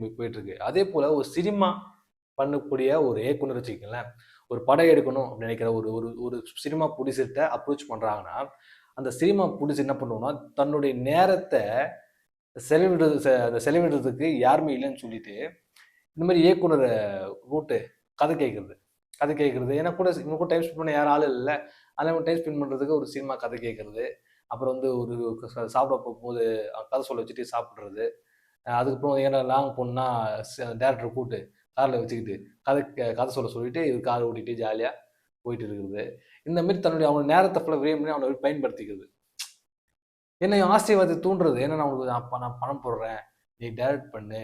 போயிட்டு இருக்கு. அதே போல ஒரு சினிமா பண்ணக்கூடிய ஒரு இயக்குனர் வச்சுக்கங்களேன், ஒரு படம் எடுக்கணும் அப்படின்னு நினைக்கிற ஒரு ஒரு ஒரு சினிமா ப்ரொடியூசர்கிட்ட அப்ரோச் பண்றாங்கன்னா, அந்த சினிமா ப்ரொடியூசர் என்ன பண்ணுவோம்னா, தன்னுடைய நேரத்தை அந்த செலவிடுறதுக்கு யாருமே இல்லைன்னு சொல்லிட்டு, இந்த மாதிரி இயக்குனரை கூப்பிட்டு கதை கேட்கறது. கதை கேட்கறது. ஏன்னா கூட இவங்க கூட டைம் ஸ்பெண்ட் பண்ண யாரும் ஆள் இல்ல. அதனால டைம் ஸ்பெண்ட் பண்றதுக்கு ஒரு சினிமா கதை கேட்கறது. அப்புறம் வந்து ஒரு சாப்பிட போகும்போது கதை சொல்ல வச்சுட்டு சாப்பிடுறது. அதுக்கப்புறம் ஏன்னா லாங் போகணும்னா டேரக்டரை கூப்பிட்டு கார்ல வச்சுக்கிட்டு கதை சொல்ல சொல்லிட்டு இது கார் ஓட்டிட்டு ஜாலியா போயிட்டு இருக்கிறது. இந்த மாதிரி தன்னுடைய அவங்க நேரத்தை ஃபுல்லாக விரயம் பண்ணி அவனை பயன்படுத்திக்கிறது. என்ன ஆசைவாதத்தை தூண்டுறது. ஏன்னா நான் உங்களுக்கு நான் பணம் போடுறேன், நீ டைரக்ட் பண்ணு,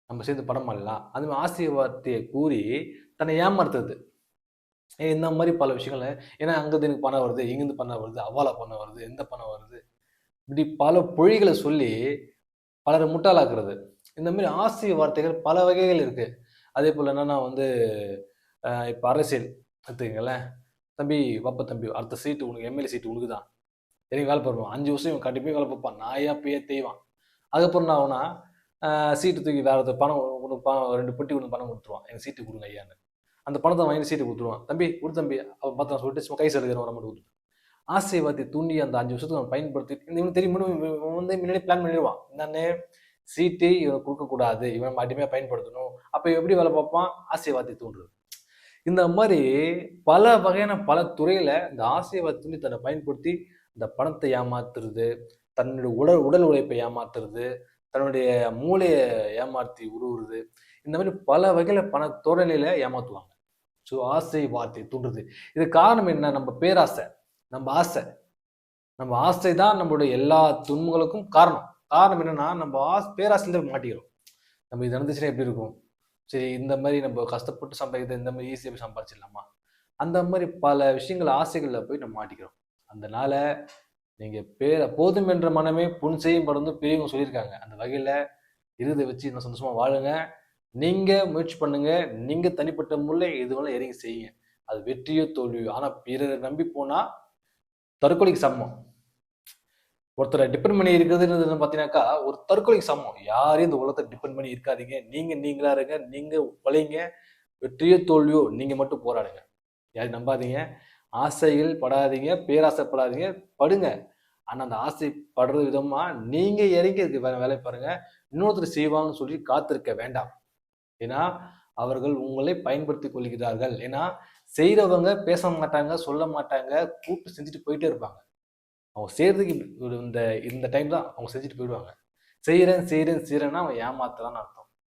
நம்ம சேர்ந்து படம் பண்ணலாம். அது மாதிரி ஆசைவார்த்தையை கூறி தன்னை ஏமாத்துறது. இந்த மாதிரி பல விஷயங்கள். ஏன்னா அங்கிருந்து எனக்கு பணம் வருது, இங்கிருந்து பணம் வருது, அவ்வால பணம் வருது, எந்த பணம் வருது, இப்படி பல பொழிகளை சொல்லி பலரை முட்டாளாக்குறது. இந்த மாதிரி ஆசை வார்த்தைகள் பல வகைகள் இருக்கு. அதே போல என்னன்னா வந்து இப்ப அரசியல் எடுத்துக்கங்களேன். தம்பி வாப்பா தம்பி, அடுத்த சீட்டு உனக்கு எம்எல்ஏ சீட்டு உனக்கு தான். எனக்கு வேலை பார்ப்பான். 5 வருஷம் இவன் கண்டிப்பாக வேலை பார்ப்பான். நாயா பேய தேய்வான். அதுக்கப்புறம் என்ன ஆகுனா சீட்டு தூக்கி வேற பணம் உனக்கு பணம் 2 பெட்டி உனக்கு பணம் கொடுத்துருவான். எனக்கு சீட்டு கொடுங்க ஐயான்னு. அந்த பணத்தை வாங்கி சீட்டு கொடுத்துருவான். தம்பி கொடு தம்பி அவன் பார்த்தா சொல்லிட்டு சும்மா கை சலுகிற வர மட்டும் கொடுத்து ஆசை வார்த்தை தூண்டி அந்த 5 வருஷத்துக்கு அவன் பயன்படுத்தி இவன் தெரியும் வந்து முன்னாடி பிளான் பண்ணிடுவான். என்னன்னு சீட்டு இவன் கொடுக்கக்கூடாது, இவன் மட்டுமே பயன்படுத்தணும். அப்ப எப்படி வேலை பார்ப்பான்? ஆசை வார்த்தை தூண்டுறது. இந்த மாதிரி பல வகையான பல துறையில இந்த ஆசை வார்த்தை தூண்டி தன்னை பயன்படுத்தி இந்த பணத்தை ஏமாத்துறது, தன்னுடைய உடல் உழைப்பை ஏமாத்துறது, தன்னுடைய மூளையை ஏமாற்றி உருவுறது. இந்த மாதிரி பல வகையில பண தோரணையில ஏமாத்துவாங்க. ஸோ ஆசை வார்த்தை தூண்டுறது. இது காரணம் என்ன? நம்ம பேராசை, நம்ம ஆசை. நம்ம ஆசை தான் நம்மளுடைய எல்லா துன்பங்களுக்கும் காரணம். காரணம் என்னன்னா நம்ம பேராசையில மாட்டிக்கிறோம். நம்ம இது நடந்துச்சுன்னா எப்படி இருக்கும்? சரி இந்த மாதிரி நம்ம கஷ்டப்பட்டு சம்பாதிக்கிறது இந்த மாதிரி ஈஸியாக போய் சம்பாதிச்சிடலாமா? அந்த மாதிரி பல விஷயங்கள் ஆசைகளில் போய் நம்ம மாட்டிக்கிறோம். அதனால நீங்க போதும் என்ற மனமே புண் செய்யும் படம் பெரியவங்க சொல்லியிருக்காங்க. அந்த வகையில இருதை வச்சு இன்னும் சந்தோஷமா வாழுங்க. நீங்க முயற்சி பண்ணுங்க. நீங்க தனிப்பட்ட முறையில் எதுவெல்லாம் இறங்கி செய்யுங்க. அது வெற்றியோ தோல்வியோ. ஆனா பிறரை நம்பி போனா தற்கொலைக்கு சமம். ஒருத்தரை டிபெண்ட் பண்ணி இருக்கிறதுன்றது பார்த்தீங்கன்னாக்கா ஒரு தற்கொலைக்கு சமம். யாரையும் இந்த உலகத்தை டிபெண்ட் பண்ணி இருக்காதீங்க. நீங்களா இருங்க. நீங்க உழைங்க. வெற்றியோ தோல்வியோ நீங்க மட்டும் போராடுங்க. யாரையும் நம்பாதீங்க. ஆசைகள் படாதீங்க, பேராசைப்படாதீங்க, படுங்க. ஆனா அந்த ஆசைப்படுற விதமா நீங்க இறங்கி அதுக்கு வேலை பாருங்க. இன்னொருத்தர் செய்வாங்கன்னு சொல்லி காத்திருக்க வேண்டாம். ஏன்னா அவர்கள் உங்களை பயன்படுத்திக் கொள்கிறார்கள். ஏன்னா செய்யறவங்க பேச மாட்டாங்க, சொல்ல மாட்டாங்க, கூப்பிட்டு செஞ்சுட்டு போயிட்டே இருப்பாங்க. அவங்க செய்யறதுக்கு இந்த டைம் தான் அவங்க செஞ்சுட்டு போயிடுவாங்க. செய்யறேன்னா அவன் ஏமாத்தலான்னு அர்த்தம்.